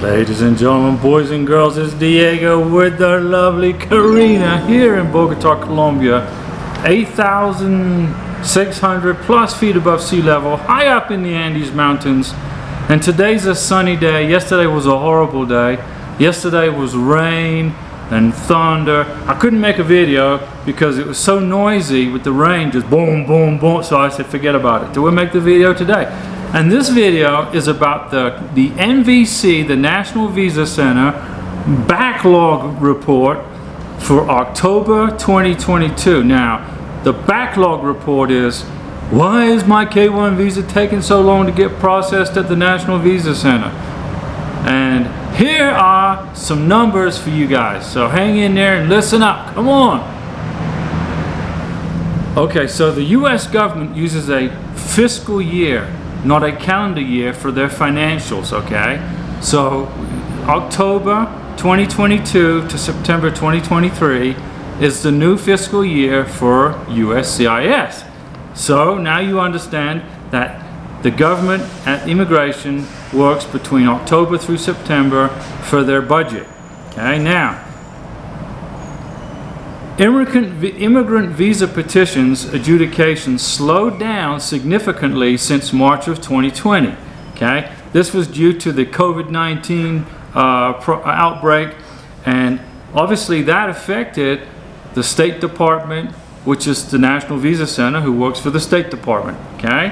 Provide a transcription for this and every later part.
Ladies and gentlemen, boys and girls, it's Diego with the lovely Karina here in Bogota, Colombia. 8,600 plus feet above sea level, high up in the Andes Mountains. And today's a sunny day. Yesterday was a horrible day. Yesterday was rain and thunder. I couldn't make a video because it was so noisy with the rain, just boom, boom, boom. So I said, forget about it. So we'll make the video today. And this video is about the NVC, the National Visa Center, backlog report for October 2022. Now, the backlog report is, why is my K1 visa taking so long to get processed at the National Visa Center? And here are some numbers for you guys. So hang in there and listen up. Come on. Okay, so the US government uses a fiscal year, not a calendar year, for their financials, okay? So October 2022 to September 2023 is the new fiscal year for USCIS. So now you understand that the government at immigration works between October through September for their budget, okay? Now, immigrant visa petitions adjudications slowed down significantly since March of 2020. Okay, this was due to the COVID-19 outbreak, and obviously that affected the State Department, which is the National Visa Center, who works for the State Department. Okay,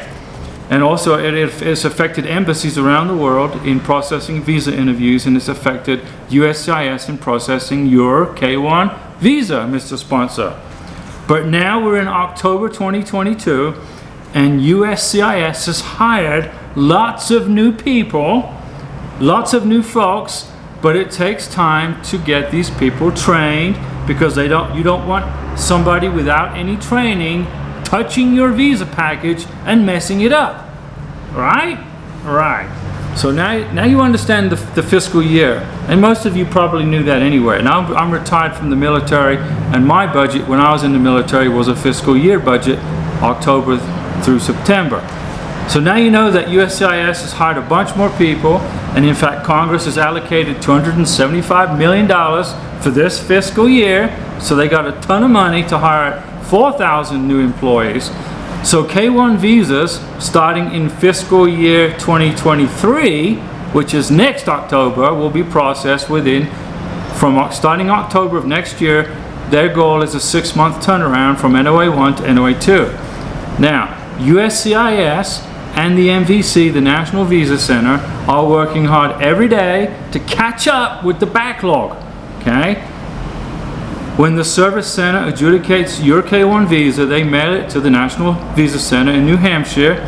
and also it's affected embassies around the world in processing visa interviews, and it's affected USCIS in processing your K1 visa, Mr. Sponsor. But now we're in October 2022 and USCIS has hired lots of new people, lots of new folks, but it takes time to get these people trained because you don't want somebody without any training touching your visa package and messing it up. Right? Right. So now you understand the fiscal year, and most of you probably knew that anyway. Now I'm retired from the military, and my budget when I was in the military was a fiscal year budget, October through September. So now you know that USCIS has hired a bunch more people, and in fact Congress has allocated $275 million for this fiscal year, so they got a ton of money to hire 4,000 new employees. So K1 visas starting in fiscal year 2023, which is next October, will be processed starting October of next year. Their goal is a 6-month turnaround from NOA 1 to NOA 2. Now, USCIS and the NVC, the National Visa Center, are working hard every day to catch up with the backlog, okay? When the Service Center adjudicates your K1 visa, they mail it to the National Visa Center in New Hampshire,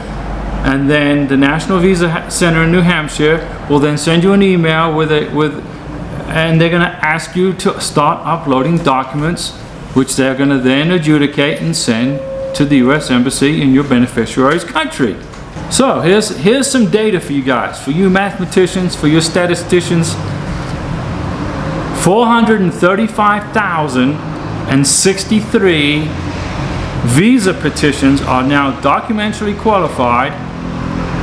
and then the National Visa Center in New Hampshire will then send you an email and they're going to ask you to start uploading documents, which they're going to then adjudicate and send to the U.S. Embassy in your beneficiary's country. So here's some data for you guys, for you mathematicians, for your statisticians. 435,063 visa petitions are now documentally qualified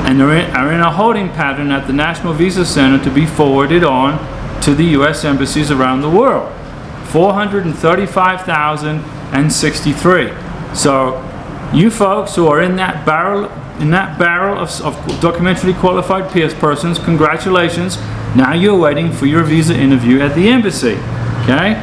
and are in a holding pattern at the National Visa Center to be forwarded on to the U.S. embassies around the world. 435,063. So you folks who are in that barrel of documentally qualified persons, congratulations. Now you're waiting for your visa interview at the embassy, okay?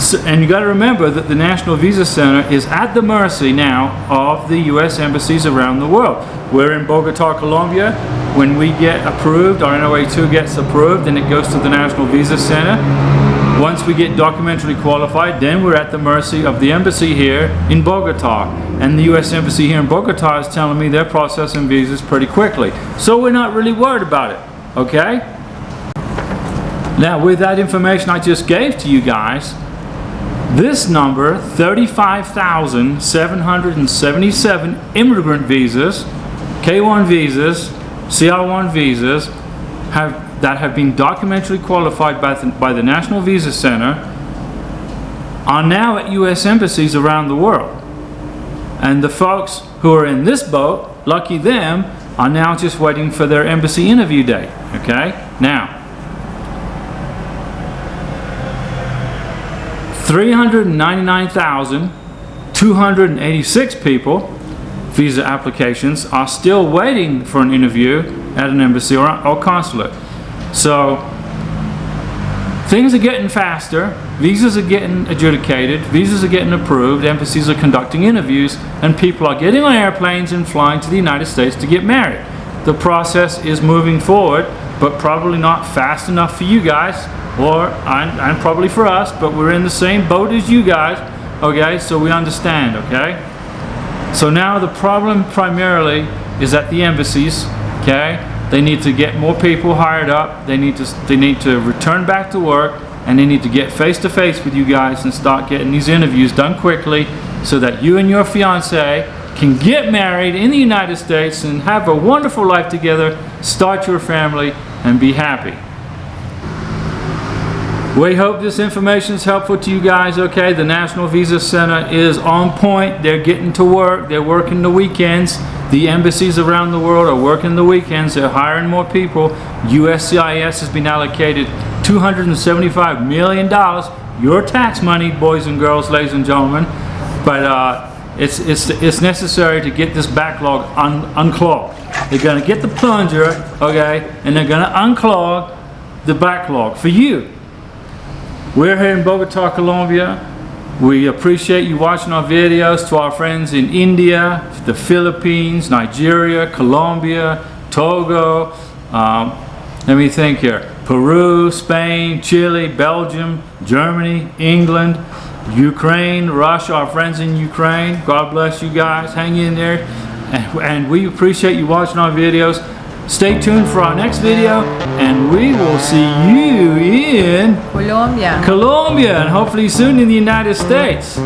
So, and you got to remember that the National Visa Center is at the mercy now of the U.S. embassies around the world. We're in Bogota, Colombia. When we get approved, our NOA 2 gets approved, and it goes to the National Visa Center. Once we get documentally qualified, then we're at the mercy of the embassy here in Bogota. And the U.S. Embassy here in Bogota is telling me they're processing visas pretty quickly. So we're not really worried about it, okay? Now, with that information I just gave to you guys, this number, 35,777 immigrant visas, K1 visas, CR1 visas, that have been documentally qualified by the National Visa Center, are now at U.S. embassies around the world. And the folks who are in this boat, lucky them, are now just waiting for their embassy interview date, okay? Now, 399,286 people, visa applications, are still waiting for an interview at an embassy or consulate. So things are getting faster, visas are getting adjudicated, visas are getting approved, embassies are conducting interviews, and people are getting on airplanes and flying to the United States to get married. The process is moving forward, but probably not fast enough for you guys, and probably for us, but we're in the same boat as you guys, okay? So we understand, okay? So now the problem primarily is at the embassies, okay? They need to get more people hired up. They need to return back to work, and they need to get face to face with you guys and start getting these interviews done quickly so that you and your fiance can get married in the United States and have a wonderful life together, start your family, and be happy. We hope this information is helpful to you guys, okay? The National Visa Center is on point. They're getting to work. They're working the weekends. The embassies around the world are working the weekends. They're hiring more people. USCIS has been allocated $275 million. Your tax money, boys and girls, ladies and gentlemen. But it's necessary to get this backlog unclogged. They're going to get the plunger, okay, and they're going to unclog the backlog for you. We're here in Bogota, Colombia. We appreciate you watching our videos. To our friends in India, the Philippines, Nigeria, Colombia, Togo, let me think here, Peru, Spain, Chile, Belgium, Germany, England, Ukraine, Russia, our friends in Ukraine. God bless you guys. Hang in there. And we appreciate you watching our videos. Stay tuned for our next video, and we will see you in Colombia, and hopefully soon in the United States.